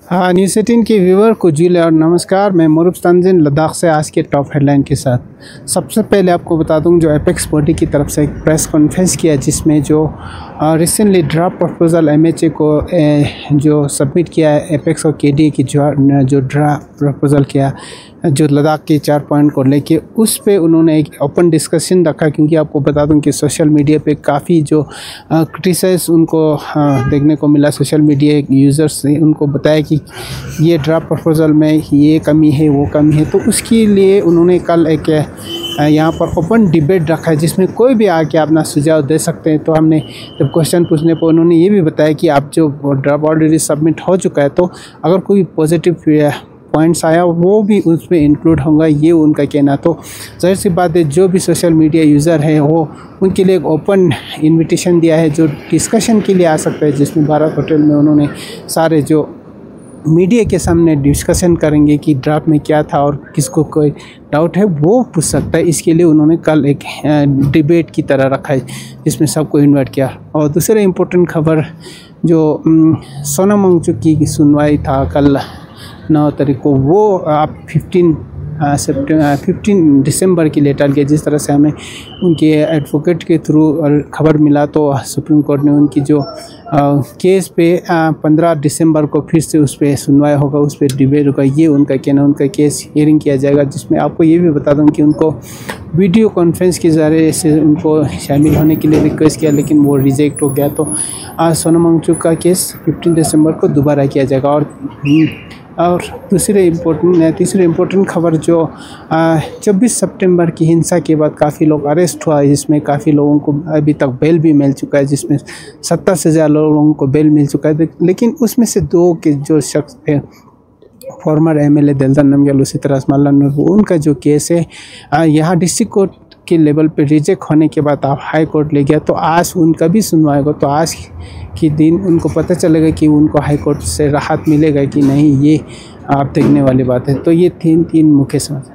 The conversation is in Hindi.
हाँ, न्यूज़ 18 के व्यूवर को जुले और नमस्कार। मैं मरूफ तंजीन लद्दाख से आज के टॉप हेडलाइन के साथ। सबसे पहले आपको बता दूं, जो एपेक्स बॉडी की तरफ से एक प्रेस कॉन्फ्रेंस किया जिसमें जो रिसेंटली ड्राफ्ट प्रपोजल एमएचए को जो सबमिट किया है एपेक्स और केडीए की जो ड्राफ्ट प्रपोजल किया जो लद्दाख के 4 पॉइंट को लेके, उस पे उन्होंने एक ओपन डिस्कशन रखा। क्योंकि आपको बता दूं कि सोशल मीडिया पे काफ़ी जो क्रिटिसाइज उनको देखने को मिला, सोशल मीडिया यूज़र्स ने उनको बताया कि ये ड्राफ्ट प्रपोजल में ये कमी है वो कमी है। तो उसके लिए उन्होंने कल एक यहाँ पर ओपन डिबेट रखा है जिसमें कोई भी आके अपना सुझाव दे सकते हैं। तो हमने जब क्वेश्चन पूछने पर उन्होंने ये भी बताया कि आप जो ड्राफ्ट ऑलरेडी सबमिट हो चुका है, तो अगर कोई पॉजिटिव पॉइंट्स आया वो भी उसमें इंक्लूड होगा, ये उनका कहना। तो जाहिर सी बात है, जो भी सोशल मीडिया यूज़र है वो उनके लिए एक ओपन इनविटेशन दिया है जो डिस्कशन के लिए आ सकता है, जिसमें भारत होटल में उन्होंने सारे जो मीडिया के सामने डिस्कशन करेंगे कि ड्राफ्ट में क्या था और किसको कोई डाउट है वो पूछ सकता है। इसके लिए उन्होंने कल एक डिबेट की तरह रखा है जिसमें सबको इन्वाइट किया। और दूसरे इम्पोर्टेंट खबर, जो सोनम वांगचुक की सुनवाई था कल 9 तारीख को, वो आप 15 दिसंबर के लिए टाल गया। जिस तरह से हमें उनके एडवोकेट के थ्रू खबर मिला, तो सुप्रीम कोर्ट ने उनकी जो केस पे 15 दिसंबर को फिर से उस पर सुनवाई होगा, उस पर डिबेट होगा, ये उनका कहना। उनका केस हियरिंग किया जाएगा, जिसमें आपको ये भी बता दूं कि उनको वीडियो कॉन्फ्रेंस के ज़रिए से उनको शामिल होने के लिए रिक्वेस्ट किया, लेकिन वो रिजेक्ट हो गया। तो सोनम वांगचुक का केस 15 दिसंबर को दोबारा किया जाएगा। और तीसरे इम्पोर्टेंट खबर, जो 24 सितंबर की हिंसा के बाद काफ़ी लोग अरेस्ट हुआ है, जिसमें काफ़ी लोगों को अभी तक बेल भी मिल चुका है, जिसमें 70 से ज़्यादा लोगों को बेल मिल चुका है। लेकिन उसमें से 2 के जो शख्स थे, फॉर्मर एमएलए दिलदार नमग्याल, उसी तरह रसमाल्ला नूर, उनका जो केस है यहाँ डिस्ट्रिक्ट कोर्ट के लेवल पे रिजेक्ट होने के बाद आप हाई कोर्ट ले गया। तो आज उनका भी सुनवाई होगा। तो आज के दिन उनको पता चलेगा कि उनको हाई कोर्ट से राहत मिलेगा कि नहीं, ये आप देखने वाली बात है। तो ये 3 मुख्य समाचार।